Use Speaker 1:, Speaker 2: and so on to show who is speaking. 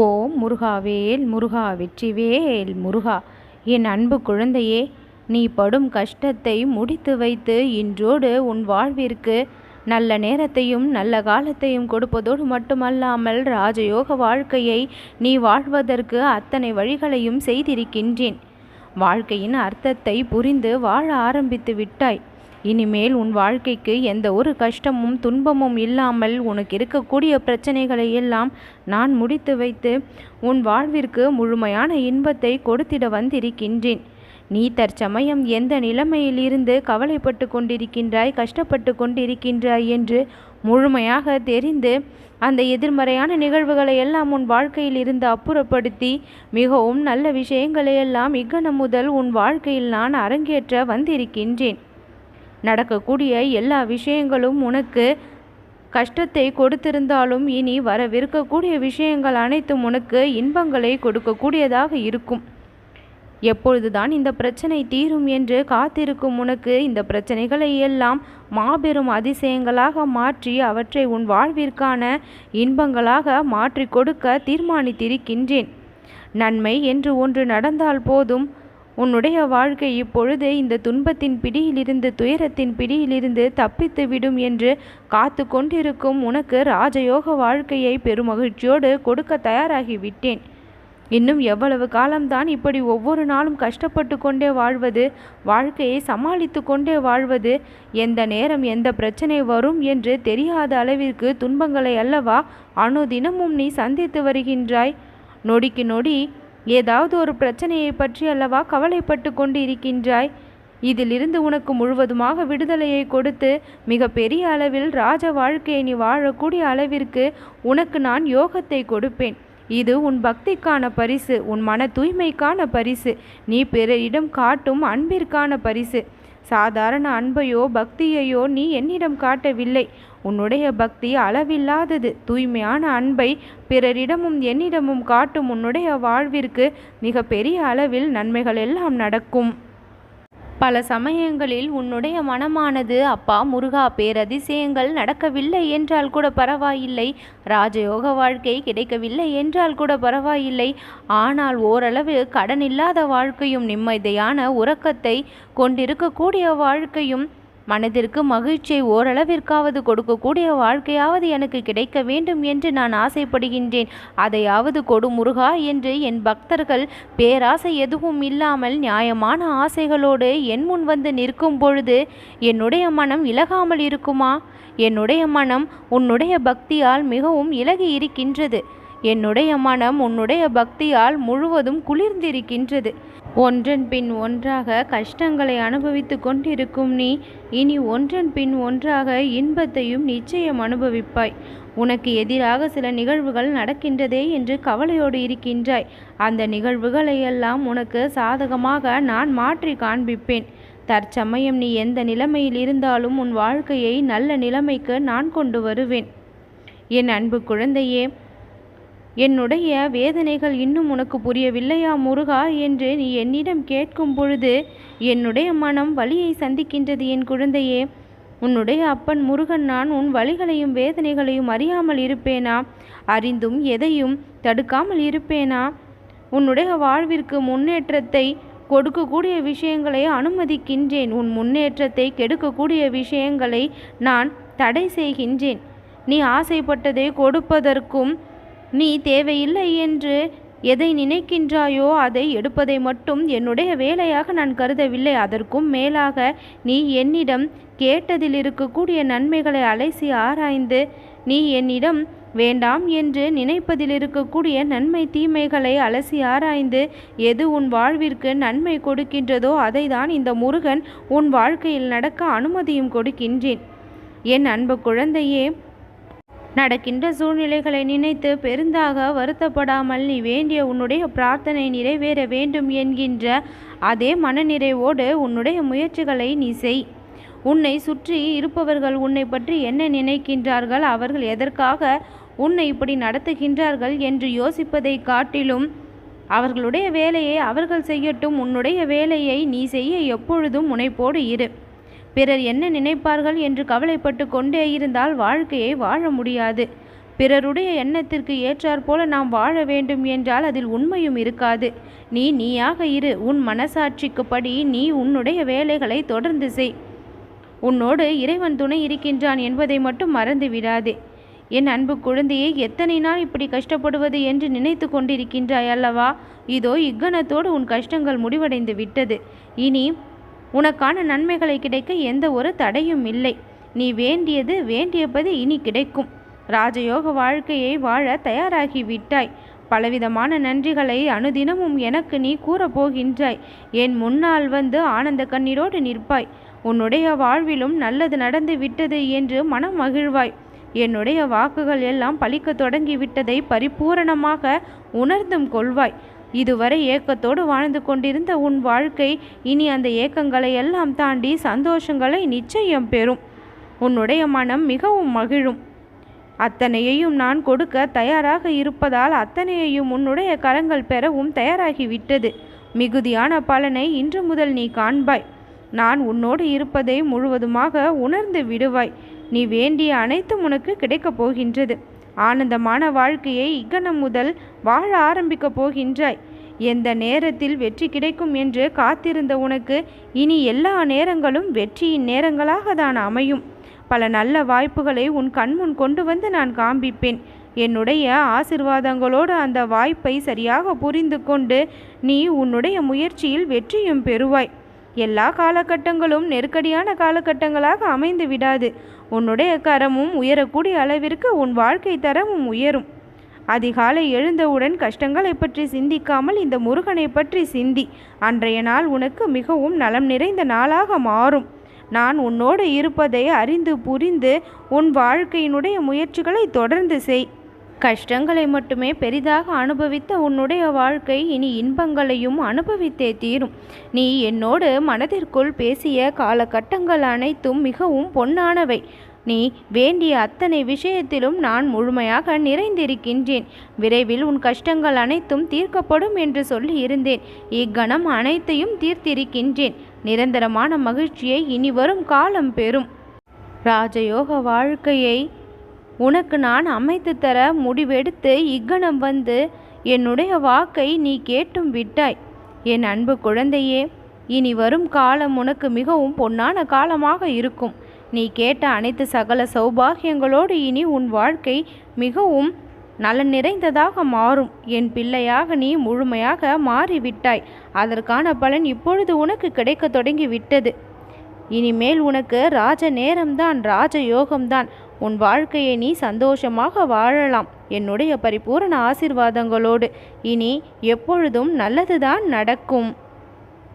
Speaker 1: ஓம் முருகாவேல் முருகா வெற்றிவேல் முருகா. என் அன்பு குழந்தையே, நீ படும் கஷ்டத்தை முடித்து வைத்து இன்றோடு உன் வாழ்விற்கு நல்ல நேரத்தையும் நல்ல காலத்தையும் கொடுப்பதோடு மட்டுமல்லாமல் ராஜயோக வாழ்க்கையை நீ வாழ்வதற்கு அத்தனை வழிகளையும் செய்திருக்கின்றேன். வாழ்க்கையின் அர்த்தத்தை புரிந்து வாழ ஆரம்பித்து விட்டாய். இனிமேல் உன் வாழ்க்கைக்கு எந்த ஒரு கஷ்டமும் துன்பமும் இல்லாமல் உனக்கு இருக்கக்கூடிய பிரச்சனைகளை எல்லாம் நான் முடித்து வைத்து உன் வாழ்விற்கு முழுமையான இன்பத்தை கொடுத்திட வந்திருக்கின்றேன். நீ தற்சமயம் எந்த நிலைமையிலிருந்து கவலைப்பட்டு கொண்டிருக்கின்றாய், கஷ்டப்பட்டு கொண்டிருக்கின்றாய் என்று முழுமையாக தெரிந்து அந்த எதிர்மறையான நிகழ்வுகளை எல்லாம் உன் வாழ்க்கையில் இருந்து அப்புறப்படுத்தி மிகவும் நல்ல விஷயங்களை எல்லாம் இக்கணம் முதல் உன் வாழ்க்கையில் நான் அரங்கேற்ற வந்திருக்கின்றேன். நடக்கக்கூடிய எல்லா விஷயங்களும் உனக்கு கஷ்டத்தை கொடுத்திருந்தாலும் இனி வரவிருக்கக்கூடிய விஷயங்கள் அனைத்தும் உனக்கு இன்பங்களை கொடுக்கக்கூடியதாக இருக்கும். எப்பொழுதுதான் இந்த பிரச்சனை தீரும் என்று காத்திருக்கும் உனக்கு இந்த பிரச்சனைகளை எல்லாம் மாபெரும் அதிசயங்களாக மாற்றி அவற்றை உன் வாழ்விற்கான இன்பங்களாக மாற்றி கொடுக்க தீர்மானித்திருக்கின்றேன். நன்மை என்று ஒன்று நடந்தால் போதும், உன்னுடைய வாழ்க்கை இப்பொழுது இந்த துன்பத்தின் பிடியிலிருந்து துயரத்தின் பிடியிலிருந்து தப்பித்து விடும் என்று காத்து கொண்டிருக்கும் உனக்கு ராஜயோக வாழ்க்கையை பெருமகிழ்ச்சியோடு கொடுக்க தயாராகிவிட்டேன். இன்னும் எவ்வளவு காலம்தான் இப்படி ஒவ்வொரு நாளும் கஷ்டப்பட்டு கொண்டே வாழ்வது, வாழ்க்கையை சமாளித்து கொண்டே வாழ்வது? எந்த நேரம் எந்த பிரச்சனை வரும் என்று தெரியாத அளவிற்கு துன்பங்களை அல்லவா அனுதினமும் நீ சந்தித்து வருகின்றாய். நொடிக்கு நொடி ஏதாவது ஒரு பிரச்சனையை பற்றி அல்லவா கவலைப்பட்டு கொண்டு இருக்கின்றாய். இதிலிருந்து உனக்கு முழுவதுமாக விடுதலையை கொடுத்து மிக பெரிய அளவில் ராஜ வாழ்க்கையை நீ வாழக்கூடிய அளவிற்கு உனக்கு நான் யோகத்தை கொடுப்பேன். இது உன் பக்திக்கான பரிசு, உன் மன தூய்மைக்கான பரிசு, நீ பிறரிடம் காட்டும் அன்பிற்கான பரிசு. சாதாரண அன்பையோ பக்தியையோ நீ என்னிடம் காட்டவில்லை. உன்னுடைய பக்தி அளவில்லாதது. தூய்மையான அன்பை பிறரிடமும் என்னிடமும் காட்டும் உன்னுடைய வாழ்விற்கு மிக பெரிய அளவில் நன்மைகள் எல்லாம் நடக்கும். பல சமயங்களில் உன்னுடைய மனமானது, அப்பா முருகா, பேரதிசயங்கள் நடக்கவில்லை என்றால் கூட பரவாயில்லை, ராஜயோக வாழ்க்கை கிடைக்கவில்லை என்றால் கூட பரவாயில்லை, ஆனால் ஓரளவு கடன் இல்லாத வாழ்க்கையும் நிம்மதியான உறக்கத்தை கொண்டிருக்கக்கூடிய வாழ்க்கையும் மனதிற்கு மகிழ்ச்சியை ஓரளவிற்காவது கொடுக்கக்கூடிய வாழ்க்கையாவது எனக்கு கிடைக்க வேண்டும் என்று நான் ஆசைப்படுகின்றேன். அதையாவது கொடு முருகா என்று என் பக்தர்கள் பேராசை எதுவும் இல்லாமல் நியாயமான ஆசைகளோடு என் முன் வந்து நிற்கும் பொழுது என்னுடைய மனம் இலகாமல் இருக்குமா? என்னுடைய மனம் உன்னுடைய பக்தியால் மிகவும் இலகி இருக்கின்றது. என்னுடைய மனம் உன்னுடைய பக்தியால் முழுவதும் குளிர்ந்திருக்கின்றது. ஒன்றன் பின் ஒன்றாக கஷ்டங்களை அனுபவித்து கொண்டிருக்கும் நீ இனி ஒன்றன் பின் ஒன்றாக இன்பத்தையும் நிச்சயம் அனுபவிப்பாய். உனக்கு எதிராக சில நிகழ்வுகள் நடக்கின்றதே என்று கவலையோடு இருக்கின்றாய். அந்த நிகழ்வுகளை எல்லாம் உனக்கு சாதகமாக நான் மாற்றி காண்பிப்பேன். தற்சமயம் நீ எந்த நிலைமையில் இருந்தாலும் உன் வாழ்க்கையை நல்ல நிலைமைக்கு நான் கொண்டு வருவேன். என் அன்பு குழந்தையே, என்னுடைய வேதனைகள் இன்னும் உனக்கு புரியவில்லையா முருகா என்று நீ என்னிடம் கேட்கும் பொழுது என்னுடைய மனம் வலியை சந்திக்கின்றது. என் குழந்தையே, உன்னுடைய அப்பன் முருகன் நான் உன் வலிகளையும் வேதனைகளையும் அறியாமல் இருப்பேனா? அறிந்தும் எதையும் தடுக்காமல் இருப்பேனா? உன்னுடைய வாழ்விற்கு முன்னேற்றத்தை கொடுக்கக்கூடிய விஷயங்களை அனுமதிக்கின்றேன். உன் முன்னேற்றத்தை கெடுக்கக்கூடிய விஷயங்களை நான் தடை செய்கின்றேன். நீ ஆசைப்பட்டதை கொடுப்பதற்கும் நீ தேவையில்லை என்று எதை நினைக்கின்றாயோ அதை எடுப்பதை மட்டும் என்னுடைய வேலையாக நான் கருதவில்லை. அதற்கும் மேலாக நீ என்னிடம் கேட்டதில் இருக்கக்கூடிய நன்மைகளை அலசி ஆராய்ந்து நீ என்னிடம் வேண்டாம் என்று நினைப்பதில் இருக்கக்கூடிய நன்மை தீமைகளை அலசி ஆராய்ந்து எது உன் வாழ்விற்கு நன்மை கொடுக்கின்றதோ அதை தான் இந்த முருகன் உன் வாழ்க்கையில் நடக்க அனுமதியும் கொடுக்கின்றேன். என் அன்பு குழந்தையே, நடக்கின்ற சூழ்நிலைகளை நினைத்து பெருந்தாக வருத்தப்படாமல் நீ வேண்டிய உன்னுடைய பிரார்த்தனை நிறைவேற வேண்டும் என்கின்ற அதே மனநிறைவோடு உன்னுடைய முயற்சிகளை நீ செய். உன்னை சுற்றி இருப்பவர்கள் உன்னை பற்றி என்ன நினைக்கின்றார்கள், அவர்கள் எதற்காக உன்னை இப்படி நடத்துகின்றார்கள் என்று யோசிப்பதை காட்டிலும் அவர்களுடைய வேலையை அவர்கள் செய்யட்டும், உன்னுடைய வேலையை நீ செய்ய எப்பொழுதும் முனைப்போடு இரு. பிறர் என்ன நினைப்பார்கள் என்று கவலைப்பட்டு கொண்டே இருந்தால் வாழ்க்கையை வாழ முடியாது. பிறருடைய எண்ணத்திற்கு ஏற்றாற்போல நாம் வாழ வேண்டும் என்றால் அதில் உண்மையும் இருக்காது. நீயாக இரு. உன் மனசாட்சிக்கு படி நீ உன்னுடைய வேலைகளை தொடர்ந்து செய். உன்னோடு இறைவன் துணை இருக்கின்றான் என்பதை மட்டும் மறந்து விடாதே. என் அன்பு குழந்தையை, எத்தனை நாள் இப்படி கஷ்டப்படுவது என்று நினைத்து கொண்டிருக்கின்றாய் அல்லவா? இதோ இக்கணத்தோடு உன் கஷ்டங்கள் முடிவடைந்து விட்டது. இனி உனக்கான நன்மைகளை கிடைக்க எந்த ஒரு தடையும் இல்லை. நீ வேண்டியபது இனி கிடைக்கும். ராஜயோக வாழ்க்கையை வாழ தயாராகி விட்டாய். பலவிதமான நன்றிகளை அனுதினமும் எனக்கு நீ கூறப்போகின்றாய். என் முன்னால் வந்து ஆனந்த கண்ணீரோடு நிற்பாய். உன்னுடைய வாழ்விலும் நல்லது நடந்து விட்டது என்று மனம் மகிழ்வாய். என்னுடைய வாக்குகள் எல்லாம் பலிக்க தொடங்கிவிட்டதை பரிபூரணமாக உணர்ந்தும் கொள்வாய். இதுவரை ஏக்கத்தோடு வாழ்ந்து கொண்டிருந்த உன் வாழ்க்கை இனி அந்த ஏக்கங்களை எல்லாம் தாண்டி சந்தோஷங்களை நிச்சயம் பெறும். உன்னுடைய மனம் மிகவும் மகிழும். அத்தனையையும் நான் கொடுக்க தயாராக இருப்பதால் அத்தனையையும் உன்னுடைய கரங்கள் பெறவும் தயாராகிவிட்டது. மிகுதியான பலனை இன்று முதல் நீ காண்பாய். நான் உன்னோடு இருப்பதை முழுவதுமாக உணர்ந்து விடுவாய். நீ வேண்டிய அனைத்தும் உனக்கு கிடைக்கப் போகின்றது. ஆனந்தமான வாழ்க்கையை இக்கணம் முதல் வாழ ஆரம்பிக்கப் போகின்றாய். எந்த நேரத்தில் வெற்றி கிடைக்கும் என்று காத்திருந்த உனக்கு இனி எல்லா நேரங்களும் வெற்றியின் நேரங்களாக தான் அமையும். பல நல்ல வாய்ப்புகளை உன் கண்முன் கொண்டு வந்து நான் காண்பிப்பேன். என்னுடைய ஆசிர்வாதங்களோடு அந்த வாய்ப்பை சரியாக புரிந்து கொண்டு நீ உன்னுடைய முயற்சியில் வெற்றியும் பெறுவாய். எல்லா காலகட்டங்களும் நெருக்கடியான காலகட்டங்களாக அமைந்து விடாது. உன்னுடைய கரமும் உயரக்கூடிய அளவிற்கு உன் வாழ்க்கை தரமும் உயரும். அதிகாலை எழுந்தவுடன் கஷ்டங்களை பற்றி சிந்திக்காமல் இந்த முருகனை பற்றி சிந்தி. அன்றைய நாள் உனக்கு மிகவும் நலம் நிறைந்த நாளாக மாறும். நான் உன்னோடு இருப்பதை அறிந்து புரிந்து உன் வாழ்க்கையினுடைய முயற்சிகளை தொடர்ந்து செய். கஷ்டங்களை மட்டுமே பெரிதாக அனுபவித்த உன்னுடைய வாழ்க்கை இனி இன்பங்களையும் அனுபவித்தே தீரும். நீ என்னோடு மனதிற்குள் பேசிய காலகட்டங்கள் அனைத்தும் மிகவும் பொன்னானவை. நீ வேண்டிய அத்தனை விஷயத்திலும் நான் முழுமையாக நிறைந்திருக்கின்றேன். விரைவில் உன் கஷ்டங்கள் அனைத்தும் தீர்க்கப்படும் என்று சொல்லி இருந்தேன். இக்கணம் அனைத்தையும் தீர்த்திருக்கின்றேன். நிரந்தரமான மகிழ்ச்சியை இனி வரும் காலம் பெறும். ராஜயோக வாழ்க்கையை உனக்கு நான் அமைத்து தர முடிவெடுத்து இக்கணம் வந்து என்னுடைய வாக்கை நீ கேட்டும் விட்டாய். என் அன்பு குழந்தையே, இனி வரும் காலம் உனக்கு மிகவும் பொன்னான காலமாக இருக்கும். நீ கேட்ட அனைத்து சகல சௌபாகியங்களோடு இனி உன் வாழ்க்கை மிகவும் நலன் நிறைந்ததாக மாறும். என் பிள்ளையாக நீ முழுமையாக மாறிவிட்டாய். அதற்கான பலன் இப்பொழுது உனக்கு கிடைக்க தொடங்கி விட்டது. இனிமேல் உனக்கு ராஜ நேரம்தான், ராஜ யோகம்தான். உன் வாழ்க்கையை நீ சந்தோஷமாக வாழலாம். என்னுடைய பரிபூரண ஆசீர்வாதங்களோடு இனி எப்பொழுதும் நல்லதுதான் நடக்கும்.